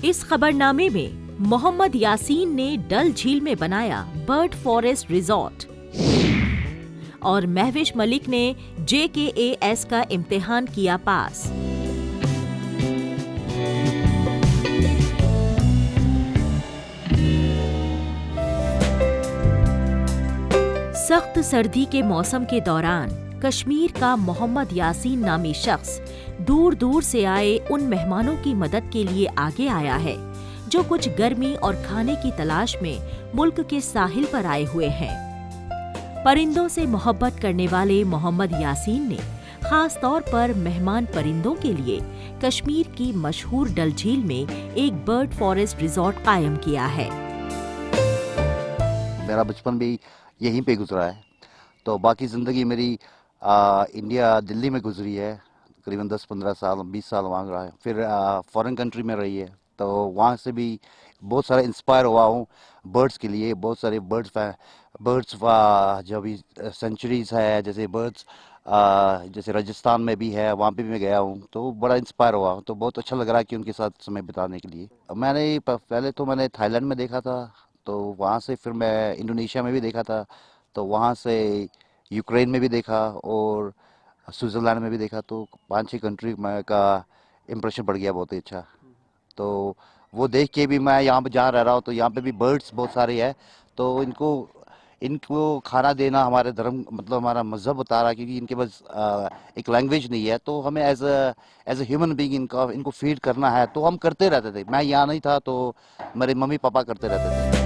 इस खबरनामे में मोहम्मद यासीन ने डल झील में बनाया बर्ड फॉरेस्ट रिजॉर्ट और महविश मलिक ने JKAS का इम्तिहान किया पास। सख्त सर्दी के मौसम के दौरान कश्मीर का मोहम्मद यासीन नामी शख्स दूर दूर से आए उन मेहमानों की मदद के लिए आगे आया है जो कुछ गर्मी और खाने की तलाश में मुल्क के साहिल पर आए हुए हैं। परिंदों से मोहब्बत करने वाले मोहम्मद यासीन ने खास तौर पर मेहमान परिंदों के लिए कश्मीर की मशहूर डल झील में एक बर्ड फॉरेस्ट रिजॉर्ट कायम किया है। मेरा बचपन भी यहीं पे गुजरा है, तो बाकी ज़िंदगी मेरी इंडिया दिल्ली में गुजरी है। तकरीबन 10-15 साल 20 साल वहाँ रहा है, फिर फॉरेन कंट्री में रही है, तो वहाँ से भी बहुत सारा इंस्पायर हुआ हूँ बर्ड्स के लिए। बहुत सारे बर्ड्स जो भी सेंचुरीज़ है, जैसे बर्ड्स जैसे राजस्थान में भी है, वहाँ पे भी मैं गया हूँ, तो बड़ा इंस्पायर हुआ हूँ। तो बहुत अच्छा लग रहा है कि उनके साथ समय बिताने के लिए। पहले तो मैंने थाईलैंड में देखा था, तो वहाँ से फिर मैं इंडोनेशिया में भी देखा था, तो वहाँ से यूक्रेन में भी देखा और स्विट्ज़रलैंड में भी देखा। तो 5-6 कंट्री में का इम्प्रेशन पड़ गया बहुत ही अच्छा। तो वो देख के भी मैं यहाँ पे जहाँ रह रहा हूँ, तो यहाँ पे भी बर्ड्स बहुत सारे हैं, तो इनको खाना देना हमारे धर्म मतलब हमारा मज़हब बता रहा है, क्योंकि इनके पास एक लैंग्वेज नहीं है, तो हमें एज अ ह्यूमन बीइंग इनको फीड करना है। तो हम करते रहते थे। मैं यहाँ नहीं था तो मेरे मम्मी पापा करते रहते थे।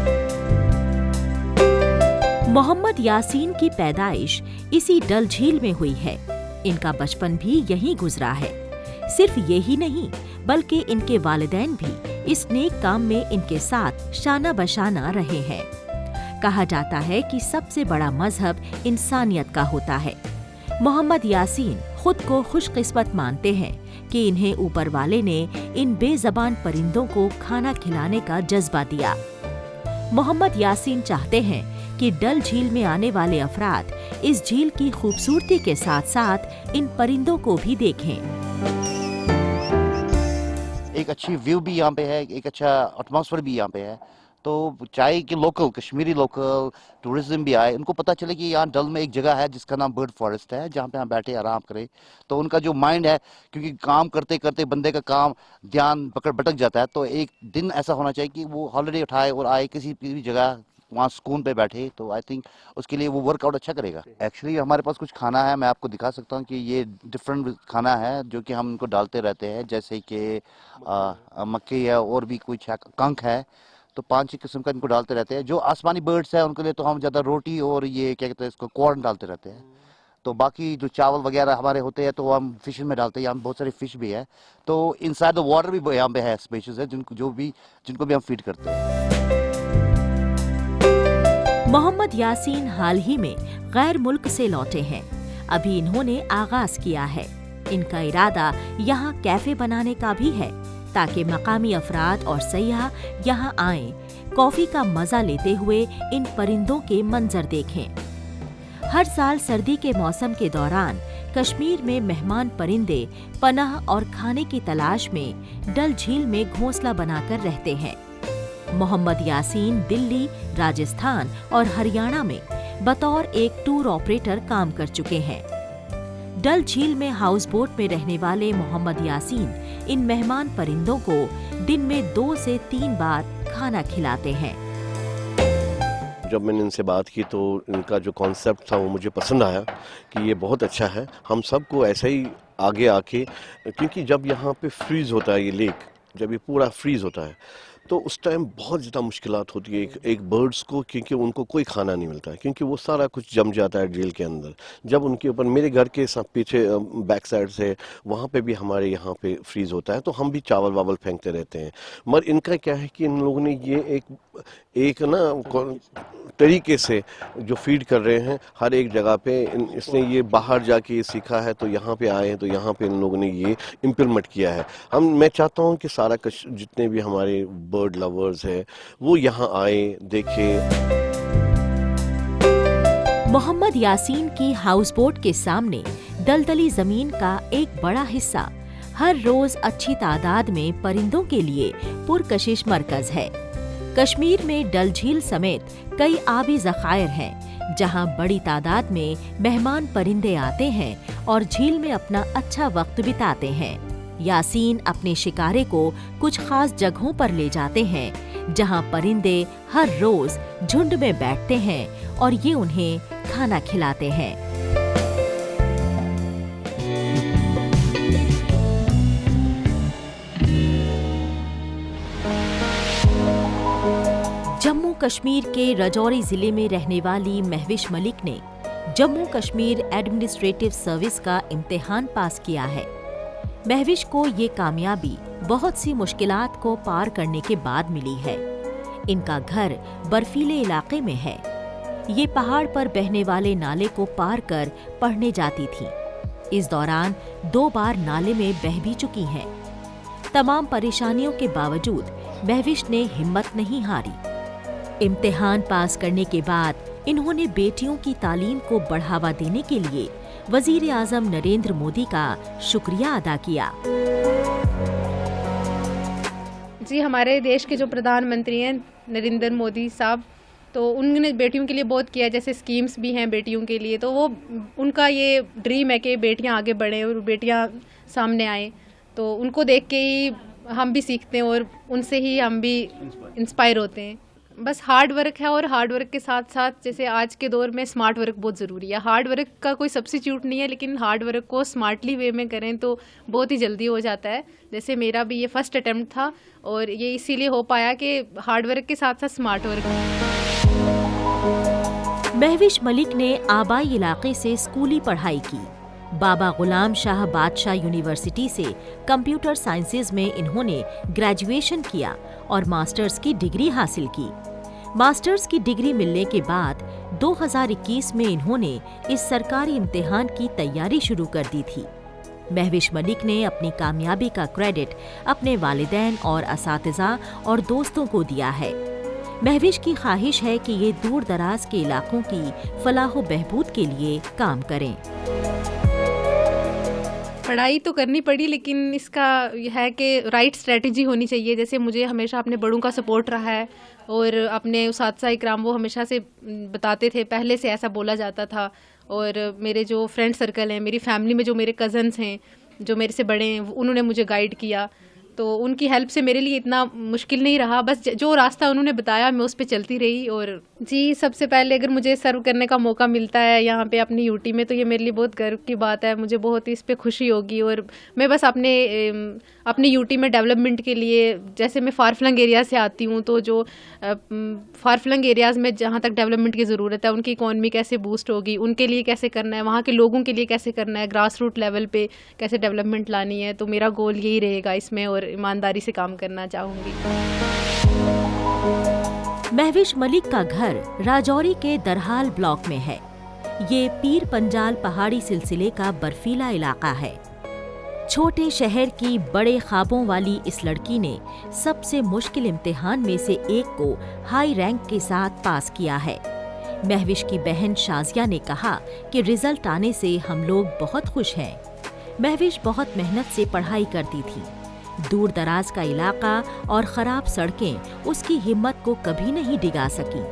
मोहम्मद यासीन की पैदाइश इसी डल झील में हुई है। इनका बचपन भी यहीं गुजरा है। सिर्फ यही नहीं, बल्कि इनके वालिदैन भी इस नेक काम में इनके साथ शाना बशाना रहे हैं। कहा जाता है कि सबसे बड़ा मजहब इंसानियत का होता है। मोहम्मद यासीन खुद को खुशकिस्मत मानते हैं कि इन्हें ऊपर वाले ने इन बेज़बान परिंदों को खाना खिलाने का जज्बा दिया। मोहम्मद यासीन चाहते हैं कि डल झील में आने वाले अफराद इस झील की खूबसूरती के साथ साथ इन परिंदों को भी देखें। एक अच्छी व्यू भी यहाँ पे है, एक अच्छा एटमॉस्फेयर भी यहाँ पे है, तो चाहे कि लोकल कश्मीरी लोकल टूरिज्म भी आए, उनको पता चले कि यहाँ डल में एक जगह है जिसका नाम बर्ड फॉरेस्ट है, जहाँ पे हम बैठे आराम करें। तो उनका जो माइंड है, क्योंकि काम करते करते बंदे का काम ध्यान भटक जाता है, तो एक दिन ऐसा होना चाहिए कि वो हॉलिडे उठाए और आए किसी भी जगह वहाँ सुकून पे बैठे। तो आई थिंक उसके लिए वो वर्कआउट अच्छा करेगा। एक्चुअली हमारे पास कुछ खाना है, मैं आपको दिखा सकता हूँ कि ये डिफरेंट खाना है जो कि हम इनको डालते रहते हैं, जैसे कि मक्की है और भी कुछ है, कंक है। तो 5-6 किस्म का इनको डालते रहते हैं। जो आसमानी बर्ड्स है उनके लिए तो हम ज़्यादा रोटी और ये क्या कहते हैं इसको कॉर्न डालते रहते हैं। तो बाकी जो चावल वगैरह हमारे होते हैं तो हम फिश में डालते हैं। यहाँ बहुत सारे फिश भी है, तो इनसाइड द वाटर भी यहाँ पे है स्पेशीज है जिनको भी हम फीड करते हैं। मोहम्मद यासीन हाल ही में गैर मुल्क से लौटे हैं। अभी इन्होंने आगाज किया है। इनका इरादा यहाँ कैफे बनाने का भी है, ताकि मकामी अफराद और सयाह यहाँ आएं, कॉफी का मजा लेते हुए इन परिंदों के मंजर देखें। हर साल सर्दी के मौसम के दौरान कश्मीर में मेहमान परिंदे पनाह और खाने की तलाश में डल झील में घोंसला बनाकर रहते हैं। मोहम्मद यासीन दिल्ली, राजस्थान और हरियाणा में बतौर एक टूर ऑपरेटर काम कर चुके हैं। डल झील में हाउस बोट में रहने वाले मोहम्मद यासीन इन मेहमान परिंदों को दिन में 2 से 3 बार खाना खिलाते हैं। जब मैंने इनसे बात की तो इनका जो कॉन्सेप्ट था वो मुझे पसंद आया कि ये बहुत अच्छा है। हम सबको ऐसे ही आगे आके, क्योंकि जब यहाँ पे फ्रीज होता है ये लेक, जब ये पूरा फ्रीज होता है तो उस टाइम बहुत ज़्यादा मुश्किलात होती है एक बर्ड्स को, क्योंकि उनको कोई खाना नहीं मिलता है, क्योंकि वो सारा कुछ जम जाता है झील के अंदर। जब उनके ऊपर, मेरे घर के पीछे बैक साइड से वहाँ पे भी हमारे यहाँ पे फ्रीज होता है, तो हम भी चावल वावल फेंकते रहते हैं। मगर इनका क्या है कि इन लोगों ने ये एक ना तरीके से जो फीड कर रहे हैं हर एक जगह पे, इसने ये बाहर जाके सीखा है, तो यहाँ पे आए हैं तो यहाँ पे इन लोगों ने ये इम्प्लीमेंट किया है। मैं चाहता हूँ कि सारा जितने भी हमारे बर्ड लवर्स हैं वो यहाँ आए, देखें। मोहम्मद यासीन की हाउस बोट के सामने दलदली जमीन का एक बड़ा हिस्सा हर रोज अच्छी तादाद में परिंदों के लिए पुरकशिश मरकज है। कश्मीर में डल झील समेत कई आबी ज़खायर हैं, जहां बड़ी तादाद में मेहमान परिंदे आते हैं और झील में अपना अच्छा वक्त बिताते हैं। यासीन अपने शिकारे को कुछ खास जगहों पर ले जाते हैं, जहां परिंदे हर रोज झुंड में बैठते हैं और ये उन्हें खाना खिलाते हैं। जम्मू कश्मीर के राजौरी जिले में रहने वाली महविश मलिक ने जम्मू कश्मीर एडमिनिस्ट्रेटिव सर्विस का इम्तिहान पास किया है। महविश को ये कामयाबी बहुत सी मुश्किलात को पार करने के बाद मिली है। इनका घर बर्फीले इलाके में है। ये पहाड़ पर बहने वाले नाले को पार कर पढ़ने जाती थी। इस दौरान 2 बार नाले में बह भी चुकी हैं। तमाम परेशानियों के बावजूद महविश ने हिम्मत नहीं हारी। इम्तिहान पास करने के बाद इन्होंने बेटियों की तालीम को बढ़ावा देने के लिए वजीर आजम नरेंद्र मोदी का शुक्रिया अदा किया। जी, हमारे देश के जो प्रधानमंत्री हैं नरेंद्र मोदी साहब, तो उन्होंने बेटियों के लिए बहुत किया, जैसे स्कीम्स भी हैं बेटियों के लिए। तो वो उनका ये ड्रीम है कि बेटियां आगे बढ़ें और बेटियां सामने आएँ। तो उनको देख के ही हम भी सीखते हैं और उनसे ही हम भी इंस्पायर होते हैं। बस हार्ड वर्क है, और हार्ड वर्क के साथ साथ जैसे आज के दौर में स्मार्ट वर्क बहुत ज़रूरी है। हार्ड वर्क का कोई सब्स्टिट्यूट नहीं है, लेकिन हार्ड वर्क को स्मार्टली वे में करें तो बहुत ही जल्दी हो जाता है। जैसे मेरा भी ये फर्स्ट अटेम्प्ट था और ये इसीलिए हो पाया कि हार्ड वर्क के साथ साथ स्मार्ट वर्क। महविश मलिक ने आबाई इलाके से स्कूली पढ़ाई की। बाबा गुलाम शाह बादशाह यूनिवर्सिटी से कंप्यूटर साइंसेज में इन्होंने ग्रेजुएशन किया और मास्टर्स की डिग्री हासिल की। मास्टर्स की डिग्री मिलने के बाद 2021 में इन्होंने इस सरकारी इम्तिहान की तैयारी शुरू कर दी थी। महविश मलिक ने अपनी कामयाबी का क्रेडिट अपने वालिदैन और असातिज़ा और दोस्तों को दिया है। महविश की ख्वाहिश है कि ये दूर दराज के इलाकों की फलाह बहबूद के लिए काम करें। पढ़ाई तो करनी पड़ी, लेकिन इसका यह है कि राइट स्ट्रेटजी होनी चाहिए। जैसे मुझे हमेशा अपने बड़ों का सपोर्ट रहा है और अपने उस्ताद इकराम वो हमेशा से बताते थे, पहले से ऐसा बोला जाता था। और मेरे जो फ्रेंड सर्कल हैं, मेरी फैमिली में जो मेरे कज़न्स हैं जो मेरे से बड़े हैं, उन्होंने मुझे गाइड किया। तो उनकी हेल्प से मेरे लिए इतना मुश्किल नहीं रहा। बस जो रास्ता उन्होंने बताया मैं उस पर चलती रही। और जी, सबसे पहले अगर मुझे सर्व करने का मौका मिलता है यहाँ पे अपनी यूटी में, तो ये मेरे लिए बहुत गर्व की बात है। मुझे बहुत इस पे खुशी होगी। और मैं बस अपने यूटी में डेवलपमेंट के लिए, जैसे मैं फारफ्लंग एरिया से आती हूँ, तो जो फारफ्लंग एरियाज़ में जहाँ तक डेवलपमेंट की ज़रूरत है, उनकी इकॉनमी कैसे बूस्ट होगी, उनके लिए कैसे करना है, वहाँ के लोगों के लिए कैसे करना है, ग्रास रूट लेवल पे कैसे डेवलपमेंट लानी है। तो मेरा गोल यही रहेगा इसमें, और ईमानदारी से काम करना चाहूँगी। महविश मलिक का घर राजौरी के दरहाल ब्लॉक में है। ये पीर पंजाल पहाड़ी सिलसिले का बर्फीला इलाका है। छोटे शहर की बड़े ख्वाबों वाली इस लड़की ने सबसे मुश्किल इम्तिहान में से एक को हाई रैंक के साथ पास किया है। महविश की बहन शाजिया ने कहा कि रिजल्ट आने से हम लोग बहुत खुश हैं। महविश बहुत मेहनत से पढ़ाई करती थी। दूर दराज का इलाका और खराब सड़कें उसकी हिम्मत को कभी नहीं डिगा सकी।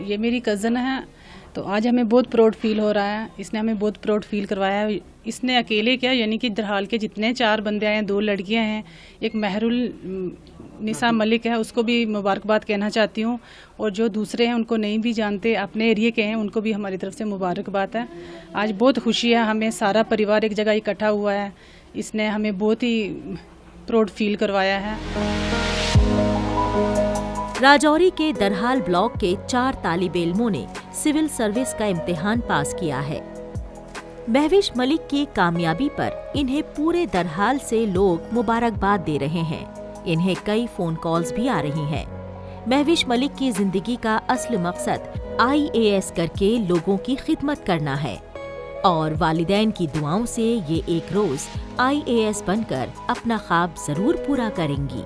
ये मेरी कज़न है, तो आज हमें बहुत प्राउड फील हो रहा है। इसने हमें बहुत प्राउड फील करवाया है। इसने अकेले क्या, यानी कि दरहाल के जितने 4 बंदे आए हैं, 2 लड़कियां हैं, एक महरुल निसा मलिक है, उसको भी मुबारकबाद कहना चाहती हूँ। और जो दूसरे हैं उनको नहीं भी जानते, अपने एरिया के हैं, उनको भी हमारी तरफ से मुबारकबाद है। आज बहुत खुशी है, हमें सारा परिवार एक जगह इकट्ठा हुआ है। इसने हमें बहुत ही प्राउड फील करवाया है। राजौरी के दरहाल ब्लॉक के 4 तालिब इल्मों ने सिविल सर्विस का इम्तिहान पास किया है। महविश मलिक की कामयाबी पर इन्हें पूरे दरहाल से लोग मुबारकबाद दे रहे हैं। इन्हें कई फोन कॉल्स भी आ रही हैं। महविश मलिक की जिंदगी का असली मकसद IAS करके लोगों की खिदमत करना है और वालिदैन की दुआओं से ये एक रोज IAS बनकर अपना ख्वाब जरूर पूरा करेंगी।